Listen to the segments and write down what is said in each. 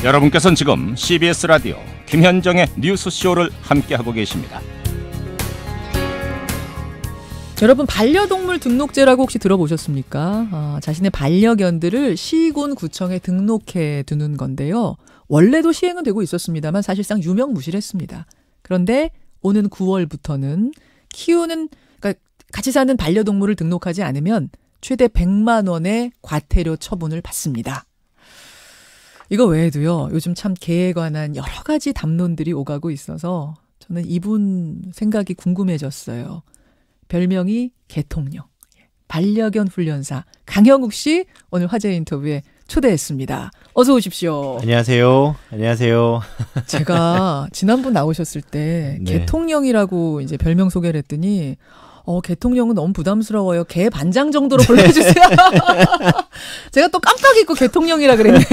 여러분께서는 지금 CBS 라디오 김현정의 뉴스쇼를 함께하고 계십니다. 여러분, 반려동물 등록제라고 혹시 들어보셨습니까? 자신의 반려견들을 시군구청에 등록해 두는 건데요. 원래도 시행은 되고 있었습니다만 사실상 유명무실했습니다. 그런데 오는 9월부터는 그러니까 같이 사는 반려동물을 등록하지 않으면 최대 100만 원의 과태료 처분을 받습니다. 이거 외에도요, 요즘 참 개에 관한 여러 가지 담론들이 오가고 있어서 저는 이분 생각이 궁금해졌어요. 별명이 개통령, 반려견 훈련사 강형욱 씨 오늘 화제 인터뷰에 초대했습니다. 어서 오십시오. 안녕하세요. 안녕하세요. 제가 지난번 나오셨을 때 네. 개통령이라고 이제 별명 소개를 했더니 개통령은 너무 부담스러워요. 개 반장 정도로 불러주세요. 제가 또 깜빡 잊고 개통령이라 그랬네요.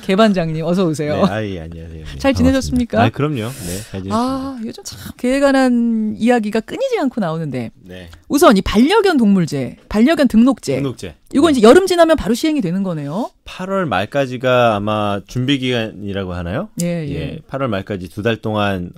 개 반장님 어서 오세요. 네, 안녕하세요. 네, 잘 지내셨습니까? 그럼요. 네, 잘 지냈습니다. 요즘 참 개에 관한 이야기가 끊이지 않고 나오는데 네. 우선 이 반려견 동물제, 반려견 등록제. 이거 이제 여름 지나면 바로 시행이 되는 거네요. 8월 말까지가 아마 준비 기간이라고 하나요? 예. 8월 말까지 2달 동안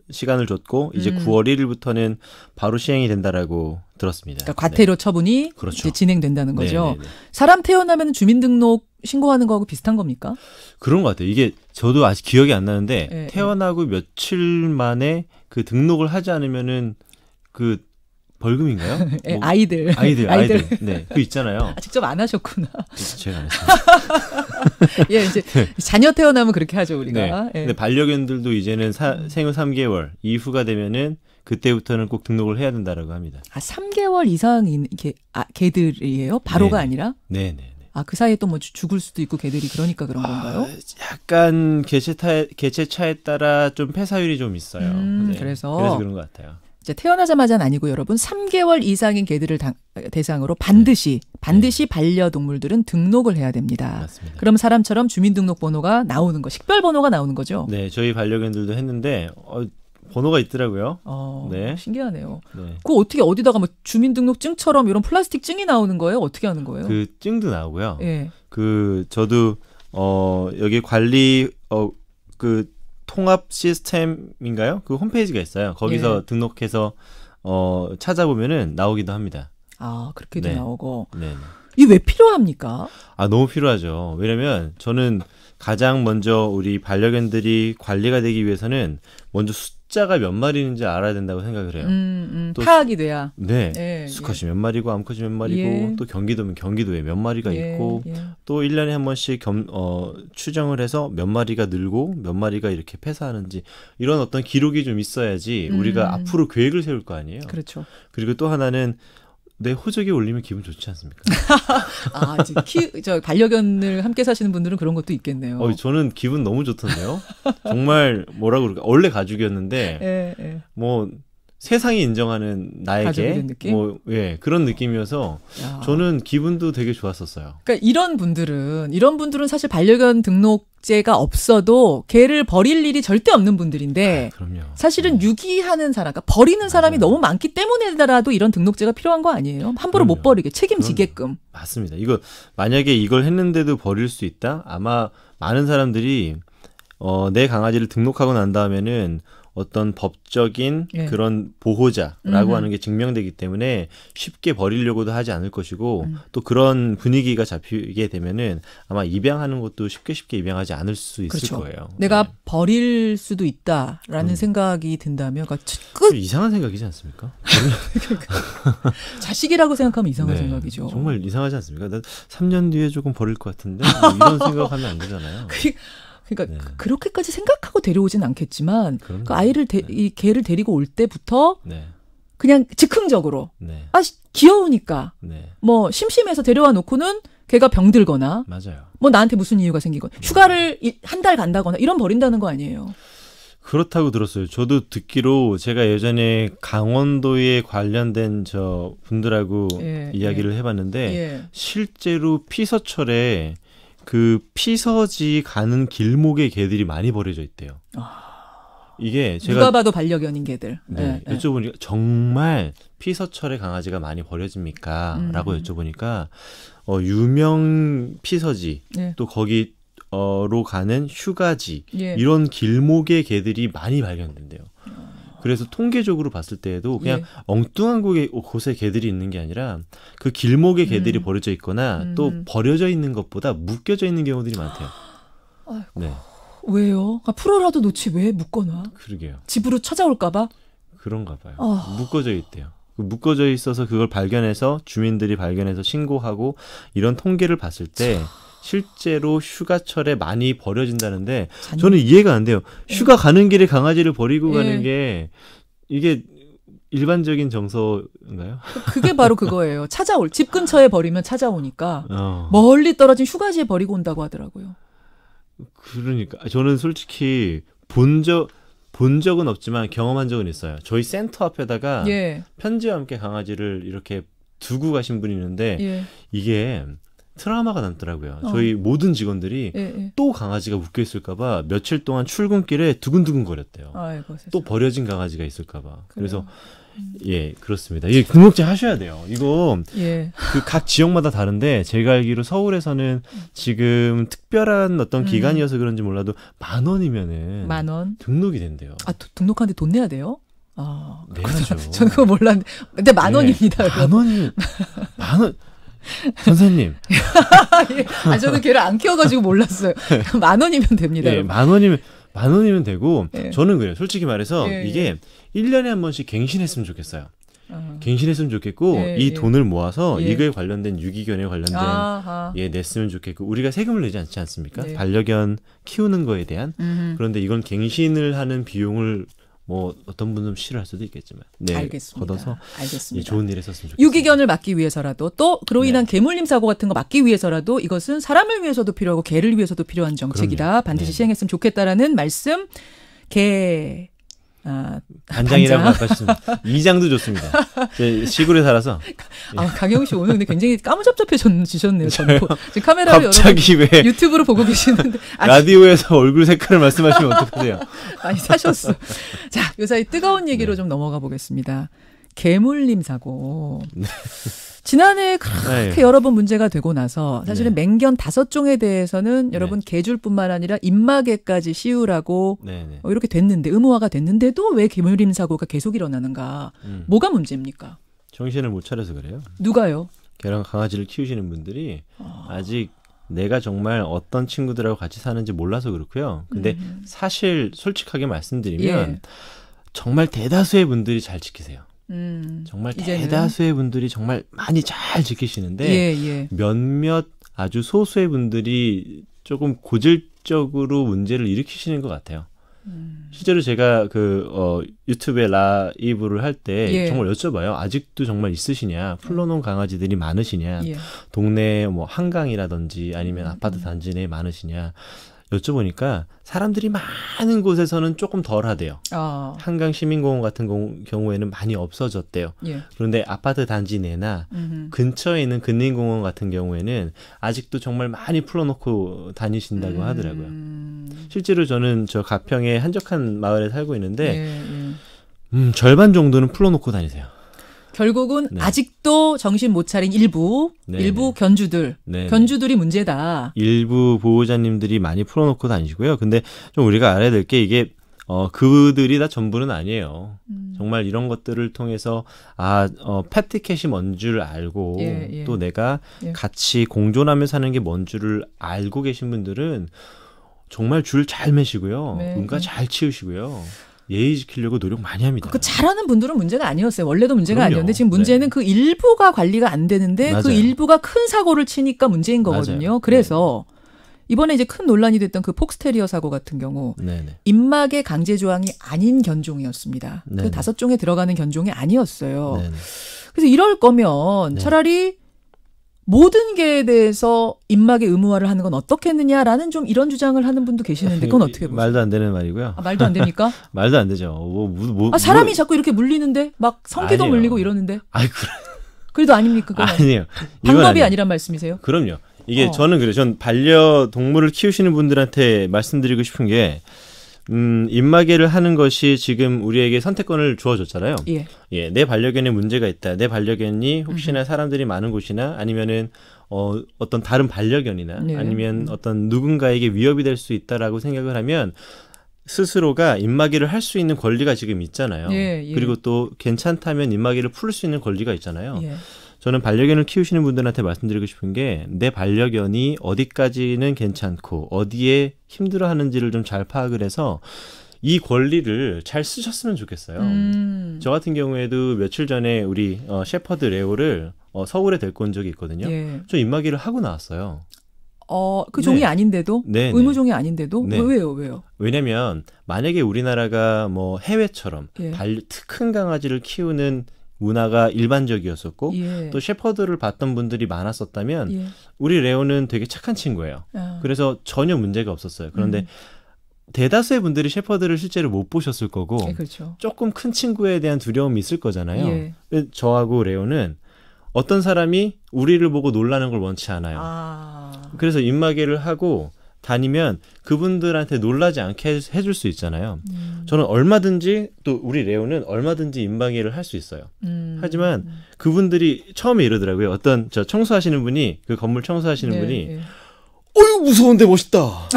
시간을 줬고 이제 9월 1일부터는 바로 시행이 된다라고 들었습니다. 그러니까 과태료 처분이 그렇죠. 이제 진행된다는 거죠. 네네네. 사람 태어나면 주민등록 신고하는 거하고 비슷한 겁니까? 그런 것 같아요. 이게 저도 아직 기억이 안 나는데 예, 태어나고 며칠 만에 그 등록을 하지 않으면은 그 벌금인가요? 예, 아이들. 네, 그 있잖아요. 직접 안 하셨구나. 제가 안 했습니다. 예, 이제 자녀 태어나면 그렇게 하죠 우리가. 네. 예. 근데 반려견들도 이제는 생후 3개월 이후가 되면은 그때부터는 꼭 등록을 해야 된다라고 합니다. 3개월 이상인 개들이에요? 바로가 네네. 아니라? 네네. 그 사이에 또 뭐 죽을 수도 있고 개들이 그러니까 그런 건가요? 약간 개체 차에 따라 좀 폐사율이 좀 있어요. 네. 그래서 그런 것 같아요. 이제 태어나자마자는 아니고 여러분 3개월 이상인 개들을 대상으로 반드시 반려동물들은 등록을 해야 됩니다. 맞습니다. 그럼 사람처럼 주민등록번호가 나오는 거, 식별번호가 나오는 거죠? 네, 저희 반려견들도 했는데 번호가 있더라고요. 네. 신기하네요. 네. 그거 어떻게 어디다가 뭐 주민등록증처럼 이런 플라스틱 증이 나오는 거예요? 어떻게 하는 거예요? 그 증도 나오고요. 예. 저도 여기 관리 그 통합 시스템인가요? 그 홈페이지가 있어요. 거기서 예. 등록해서 찾아보면은 나오기도 합니다. 그렇게도 네. 나오고. 네. 이게 왜 필요합니까? 너무 필요하죠. 왜냐면 저는 가장 먼저 우리 반려견들이 관리가 되기 위해서는 먼저 숫자가 몇 마리인지 알아야 된다고 생각을 해요. 또 파악이 돼야. 네. 예, 수컷이 몇 마리고 암컷이 몇 마리고 예. 또 경기도면 경기도에 몇 마리가 예, 있고 예. 또 1년에 한 번씩 추정을 해서 몇 마리가 늘고 몇 마리가 이렇게 폐사하는지 이런 어떤 기록이 좀 있어야지 우리가 앞으로 계획을 세울 거 아니에요. 그렇죠. 그리고 또 하나는 내 호적에 올리면 기분 좋지 않습니까? 반려견을 함께 사시는 분들은 그런 것도 있겠네요. 저는 기분 너무 좋던데요. 정말 뭐라고 그럴까? 원래 가족이었는데 뭐 세상이 인정하는 나에게 가족이 된 느낌? 그런 느낌이어서 저는 기분도 되게 좋았었어요. 그러니까 이런 분들은 사실 반려견 등록제가 없어도 개를 버릴 일이 절대 없는 분들인데 그럼요. 사실은 유기하는 사람, 그러니까 버리는 사람이 너무 많기 때문에라도 이런 등록제가 필요한 거 아니에요? 함부로 못 버리게 책임지게끔. 맞습니다. 이거 만약에 이걸 했는데도 버릴 수 있다? 아마 많은 사람들이 내 강아지를 등록하고 난 다음에는 어떤 법적인 그런 보호자라고 하는 게 증명되기 때문에 쉽게 버리려고도 하지 않을 것이고 또 그런 분위기가 잡히게 되면은 아마 입양하는 것도 쉽게 입양하지 않을 수 있을 그렇죠. 거예요. 내가 버릴 수도 있다라는 생각이 든다면 좀 이상한 생각이지 않습니까? 자식이라고 생각하면 이상한 생각이죠. 정말 이상하지 않습니까? 나 3년 뒤에 조금 버릴 것 같은데 뭐 이런 생각하면 안 되잖아요. 그러니까 그렇게까지 생각하고 데려오진 않겠지만 그 아이를 이 개를 데리고 올 때부터 그냥 즉흥적으로 귀여우니까 뭐 심심해서 데려와 놓고는 걔가 병들거나 맞아요. 뭐 나한테 무슨 이유가 생기거나 휴가를 한 달 간다거나 이런 버린다는 거 아니에요. 그렇다고 들었어요. 저도 듣기로 제가 예전에 강원도에 관련된 저 분들하고 이야기를 해봤는데 실제로 피서철에 그 피서지 가는 길목에 개들이 많이 버려져 있대요. 이게 제가 누가 봐도 반려견인 개들. 여쭤보니까 정말 피서철에 강아지가 많이 버려집니까? 라고 여쭤보니까 유명 피서지 또 거기 로 가는 휴가지 예. 이런 길목의 개들이 많이 발견된대요. 그래서 통계적으로 봤을 때에도 그냥 예. 엉뚱한 곳에 개들이 있는 게 아니라 그 길목에 개들이 버려져 있거나 또 버려져 있는 것보다 묶여져 있는 경우들이 많대요. 아이고. 네. 왜요? 풀어라도 놓지 왜 묶어놔? 그러게요. 집으로 찾아올까봐? 그런가 봐요. 묶어져 있대요. 묶어져 있어서 그걸 발견해서 주민들이 발견해서 신고하고 이런 통계를 봤을 때 실제로 휴가철에 많이 버려진다는데 저는 이해가 안 돼요. 휴가 가는 길에 강아지를 버리고 가는 게 이게 일반적인 정서인가요? 그게 바로 그거예요. 집 근처에 버리면 찾아오니까 멀리 떨어진 휴가지에 버리고 온다고 하더라고요. 그러니까 저는 솔직히 본 적은 없지만 경험한 적은 있어요. 저희 센터 앞에다가 편지와 함께 강아지를 이렇게 두고 가신 분이 있는데 이게 트라우마가 남더라고요. 저희 모든 직원들이 또 강아지가 묶여 있을까 봐 며칠 동안 출근길에 두근두근 거렸대요. 아이고, 또 버려진 강아지가 있을까 봐. 그래서 예, 그렇습니다. 이게 등록제 하셔야 돼요. 이거 그 각 지역마다 다른데 제가 알기로 서울에서는 지금 특별한 어떤 기간이어서 그런지 몰라도 10,000원이면은 10,000원 등록이 된대요. 등록하는데 돈 내야 돼요? 내야죠. 저는 그거 몰랐는데 근데 10,000원입니다. 10,000원이 10,000원 선생님. 저는 걔를 안 키워가지고 몰랐어요. 10,000원이면 됩니다. 예, 10,000원이면 되고 저는 그래요. 솔직히 말해서 이게 1년에 한 번씩 갱신했으면 좋겠어요. 갱신했으면 좋겠고 이 돈을 모아서 이거에 관련된 유기견에 관련된 냈으면 좋겠고 우리가 세금을 내지 않지 않습니까? 반려견 키우는 거에 대한 그런데 이건 갱신을 하는 비용을 뭐 어떤 분은 싫어할 수도 있겠지만 알겠습니다. 걷어서 알겠습니다. 좋은 일에 썼으면 좋겠습니다. 유기견을 막기 위해서라도 또 그로 인한 개물림 사고 같은 거 막기 위해서라도 이것은 사람을 위해서도 필요하고 개를 위해서도 필요한 정책이다. 그럼요. 반드시 시행했으면 좋겠다라는 말씀. 반장이라고 아까셨습니다. 2장도 좋습니다. 시골에 살아서. 강영우 씨 오늘 근데 굉장히 까무잡잡해지셨네요. 지금 카메라로 갑자기 왜 유튜브로 보고 계시는데 라디오에서 얼굴 색깔을 말씀하시면 어떡하세요? 많이 사셨어. 자, 요사이 뜨거운 얘기로 좀 넘어가 보겠습니다. 개물림 사고. 지난해 그렇게 여러 번 문제가 되고 나서 사실은 맹견 5종에 대해서는 여러분 개줄뿐만 아니라 입마개까지 씌우라고 이렇게 됐는데 의무화가 됐는데도 왜 개물림 사고가 계속 일어나는가? 뭐가 문제입니까? 정신을 못 차려서 그래요. 누가요? 개랑 강아지를 키우시는 분들이 아직 내가 정말 어떤 친구들하고 같이 사는지 몰라서 그렇고요. 근데 사실 솔직하게 말씀드리면 정말 대다수의 분들이 잘 지키세요. 정말 대다수의 분들이 정말 많이 잘 지키시는데 몇몇 아주 소수의 분들이 조금 고질적으로 문제를 일으키시는 것 같아요. 실제로 제가 유튜브에 라이브를 할 때 정말 여쭤봐요. 아직도 정말 있으시냐? 풀러놓은 강아지들이 많으시냐? 동네 뭐 한강이라든지 아니면 아파트 단지 내에 많으시냐? 여쭤보니까 사람들이 많은 곳에서는 조금 덜 하대요. 한강 시민공원 같은 경우에는 많이 없어졌대요. 그런데 아파트 단지 내나 근처에 있는 근린공원 같은 경우에는 아직도 정말 많이 풀어놓고 다니신다고 하더라고요. 실제로 저는 저 가평의 한적한 마을에 살고 있는데 절반 정도는 풀어놓고 다니세요. 결국은 아직도 정신 못 차린 일부 견주들이 문제다. 일부 보호자님들이 많이 풀어놓고 다니시고요. 근데 좀 우리가 알아야 될 게 이게 그들이 다 전부는 아니에요. 정말 이런 것들을 통해서 패티캣이 뭔 줄 알고 또 내가 같이 공존하며 사는 게 뭔 줄을 알고 계신 분들은 정말 줄 잘 매시고요. 응가 잘 치우시고요. 예의 지키려고 노력 많이 합니다. 그 잘하는 분들은 문제가 아니었어요. 원래도 문제가 아니었는데 지금 문제는 그 일부가 관리가 안 되는데 그 일부가 큰 사고를 치니까 문제인 거거든요. 그래서 이번에 이제 큰 논란이 됐던 그 폭스테리어 사고 같은 경우 입마개 강제 조항이 아닌 견종이었습니다. 그 5종에 들어가는 견종이 아니었어요. 그래서 이럴 거면 차라리 모든 개에 대해서 입마개 의무화를 하는 건 어떻겠느냐라는 좀 이런 주장을 하는 분도 계시는데 그건 어떻게 보세요? 말도 안 되는 말이고요. 말도 안 됩니까? 말도 안 되죠. 사람이 자꾸 이렇게 물리는데 막 성기도 아니에요. 물리고 이러는데. 그래. 그래도 아닙니까? 그건? 아니에요. 방법이 아니란 말씀이세요? 그럼요. 이게 저는 그래요. 전 반려동물을 키우시는 분들한테 말씀드리고 싶은 게 입마개를 하는 것이 지금 우리에게 선택권을 주어줬잖아요. 내 반려견에 문제가 있다. 내 반려견이 혹시나 사람들이 많은 곳이나 아니면은 어떤 다른 반려견이나 네. 아니면 어떤 누군가에게 위협이 될 수 있다라고 생각을 하면 스스로가 입마개를 할 수 있는 권리가 지금 있잖아요. 예, 예. 그리고 또 괜찮다면 입마개를 풀 수 있는 권리가 있잖아요. 예. 저는 반려견을 키우시는 분들한테 말씀드리고 싶은 게 내 반려견이 어디까지는 괜찮고 어디에 힘들어하는지를 좀 잘 파악을 해서 이 권리를 잘 쓰셨으면 좋겠어요. 저 같은 경우에도 며칠 전에 우리 셰퍼드 레오를 서울에 데리고 온 적이 있거든요. 예. 저 입마개를 하고 나왔어요. 그 종이 네. 아닌데도? 네, 의무 네. 종이 아닌데도? 네. 왜요? 왜냐면 만약에 우리나라가 뭐 해외처럼 예. 큰 강아지를 키우는 문화가 일반적이었었고 예. 또 셰퍼드를 봤던 분들이 많았었다면 예. 우리 레오는 되게 착한 친구예요. 그래서 전혀 문제가 없었어요. 그런데 대다수의 분들이 셰퍼드를 실제로 못 보셨을 거고 예, 그렇죠. 조금 큰 친구에 대한 두려움이 있을 거잖아요. 예. 저하고 레오는 어떤 사람이 우리를 보고 놀라는 걸 원치 않아요. 그래서 입마개를 하고 다니면 그분들한테 놀라지 않게 해줄 수 있잖아요. 저는 얼마든지 또 우리 레오는 얼마든지 입마개를 할 수 있어요. 하지만 그분들이 처음에 이러더라고요. 어떤 저 청소하시는 분이 그 건물 청소하시는 분이 예. 어휴 무서운데 멋있다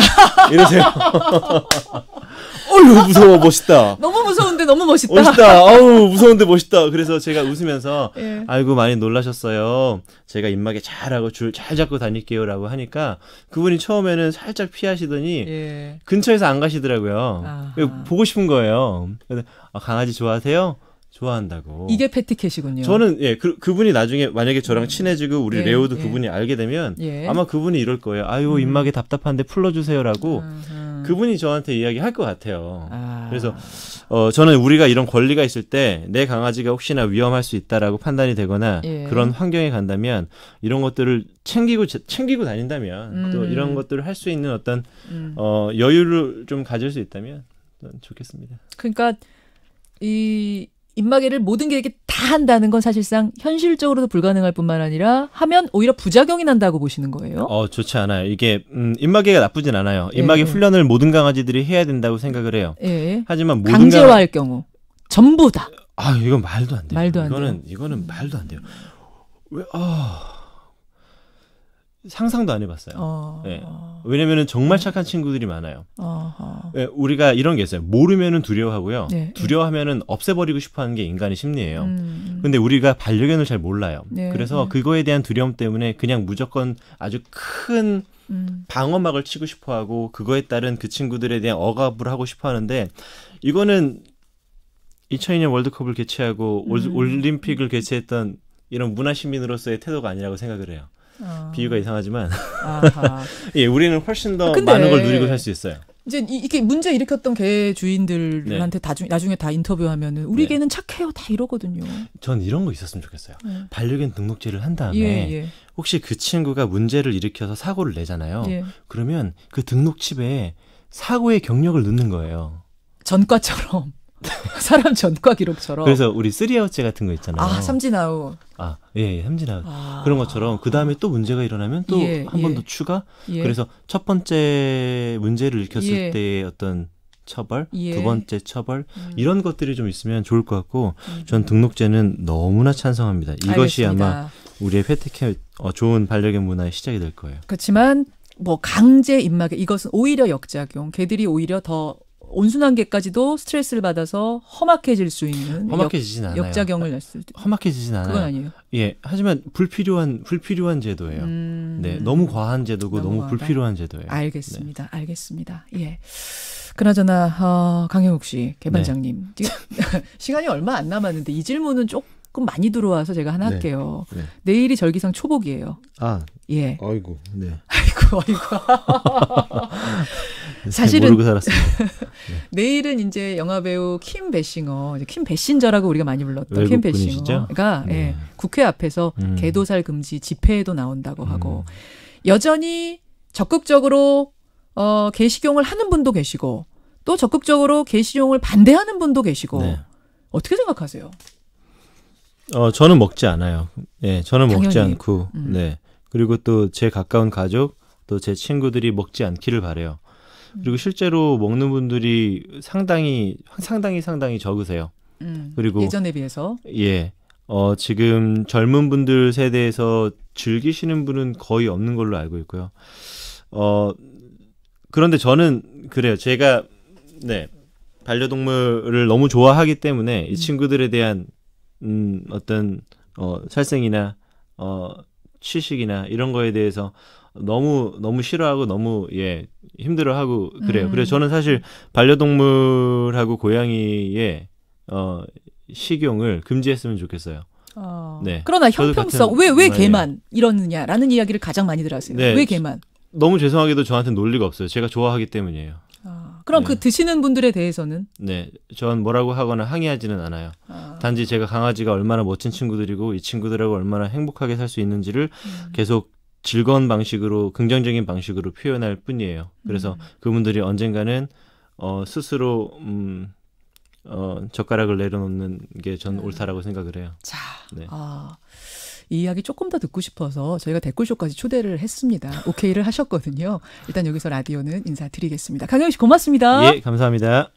이러세요. 어휴 무서워 멋있다. 너무 무서운데 너무 멋있다. 멋있다. 아우 무서운데 멋있다. 그래서 제가 웃으면서 예. 아이고 많이 놀라셨어요. 제가 입마개 잘하고 줄 잘 잡고 다닐게요라고 하니까 그분이 처음에는 살짝 피하시더니 예. 근처에서 안 가시더라고요. 아하. 보고 싶은 거예요. 그래서 강아지 좋아하세요? 좋아한다고. 이게 패티캣이군요. 저는 그분이 나중에 만약에 저랑 친해지고 우리 예, 레오도 예. 그분이 알게 되면 예. 아마 그분이 이럴 거예요. 아유 입마개 답답한데 풀러주세요라고 그분이 저한테 이야기할 것 같아요. 그래서 저는 우리가 이런 권리가 있을 때 내 강아지가 혹시나 위험할 수 있다라고 판단이 되거나 예. 그런 환경에 간다면 이런 것들을 챙기고 다닌다면 또 이런 것들을 할 수 있는 어떤 여유를 좀 가질 수 있다면 좋겠습니다. 그러니까 이 입마개를 모든 게 이렇게 다 한다는 건 사실상 현실적으로도 불가능할 뿐만 아니라 하면 오히려 부작용이 난다고 보시는 거예요? 좋지 않아요. 이게 입마개가 나쁘진 않아요. 입마개 예. 훈련을 모든 강아지들이 해야 된다고 생각을 해요. 예. 하지만 모든 강제화할 경우 전부 다. 이건 말도 안 돼요. 말도 안 돼요. 이거는 말도 안 돼요. 왜 상상도 안 해봤어요. 네. 왜냐면은 정말 착한 친구들이 많아요. 네, 우리가 이런 게 있어요. 모르면은 두려워하고요. 네. 두려워하면은 없애버리고 싶어하는 게 인간의 심리예요. 근데 우리가 반려견을 잘 몰라요. 네. 그래서 그거에 대한 두려움 때문에 그냥 무조건 아주 큰 방어막을 치고 싶어하고 그거에 따른 그 친구들에 대한 억압을 하고 싶어하는데 이거는 2002년 월드컵을 개최하고 올림픽을 개최했던 이런 문화시민으로서의 태도가 아니라고 생각을 해요. 비유가 이상하지만 예, 우리는 훨씬 더 많은 걸 누리고 살 수 있어요. 이제 이게 문제 일으켰던 개 주인들한테 나중에 다 인터뷰하면은 우리 개는 착해요 다 이러거든요. 전 이런 거 있었으면 좋겠어요. 반려견 등록제를 한 다음에 혹시 그 친구가 문제를 일으켜서 사고를 내잖아요. 그러면 그 등록칩에 사고의 경력을 넣는 거예요. 전과처럼. 사람 전과 기록처럼. 그래서 우리 3아웃제 같은 거 있잖아요. 삼진아웃. 예, 삼진아웃. 그런 것처럼 그 다음에 또 문제가 일어나면 또 한 번 더 추가. 그래서 첫 번째 문제를 일으켰을 때의 어떤 처벌, 두 번째 처벌 이런 것들이 좀 있으면 좋을 것 같고 전 등록제는 너무나 찬성합니다. 이것이 알겠습니다. 아마 우리의 패티캣 좋은 반려견 문화의 시작이 될 거예요. 그렇지만 뭐 강제 입마개 이것은 오히려 역작용. 개들이 오히려 더 온순한 개까지도 스트레스를 받아서 험악해질 수 있는 험악해지진 않아요. 역작용을 냈을 때 험악해지진 않아요. 그건 아니에요. 예, 하지만 불필요한 제도예요. 네, 너무 과한 제도고 너무 불필요한 제도예요. 알겠습니다. 알겠습니다. 예. 그나저나 강영욱 씨 개반장님 시간이 얼마 안 남았는데 이 질문은 조금 많이 들어와서 제가 하나 할게요. 내일이 절기상 초복이에요. 예. 아이고, 네. 아이고. 사실은 모르고 살았습니다. 내일은 이제 영화배우 킴 베싱어, 킴 베신저라고 우리가 많이 불렀던 킴 베싱어가 국회 앞에서 개도살 금지 집회에도 나온다고 하고 여전히 적극적으로 개식용을 하는 분도 계시고 또 적극적으로 개식용을 반대하는 분도 계시고 어떻게 생각하세요? 저는 먹지 않아요. 예, 저는 당연히. 먹지 않고, 네. 그리고 또 제 가까운 가족, 또 제 친구들이 먹지 않기를 바래요. 그리고 실제로 먹는 분들이 상당히 적으세요. 그리고 그리고 예전에 비해서 지금 젊은 분들 세대에서 즐기시는 분은 거의 없는 걸로 알고 있고요. 그런데 저는 그래요. 제가 반려동물을 너무 좋아하기 때문에 이 친구들에 대한 어떤 살생이나 취식이나 이런 거에 대해서 너무 싫어하고 너무 힘들어하고 그래요. 그래서 저는 사실 반려동물하고 고양이의 식용을 금지했으면 좋겠어요. 네. 그러나 형평성 왜 개만 이러느냐라는 이야기를 가장 많이들 하세요. 네. 왜 개만? 너무 죄송하게도 저한테 논리가 없어요. 제가 좋아하기 때문이에요. 그럼 그 드시는 분들에 대해서는? 네, 전 뭐라고 하거나 항의하지는 않아요. 단지 제가 강아지가 얼마나 멋진 친구들이고 이 친구들하고 얼마나 행복하게 살 수 있는지를 계속 즐거운 방식으로, 긍정적인 방식으로 표현할 뿐이에요. 그래서 그분들이 언젠가는 스스로 젓가락을 내려놓는 게 전 옳다라고 생각을 해요. 자, 이 이야기 조금 더 듣고 싶어서 저희가 댓글쇼까지 초대를 했습니다. 오케이를 하셨거든요. 일단 여기서 라디오는 인사드리겠습니다. 강영희 씨 고맙습니다. 예, 감사합니다.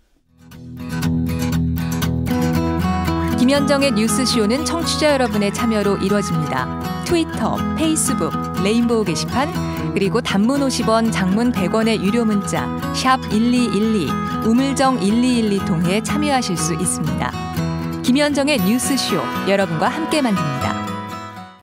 김현정의 뉴스쇼는 청취자 여러분의 참여로 이루어집니다. 트위터, 페이스북, 레인보우 게시판, 그리고 단문 50원, 장문 100원의 유료 문자 샵 1212, 우물정 1212 통해 참여하실 수 있습니다. 김현정의 뉴스쇼, 여러분과 함께 만듭니다.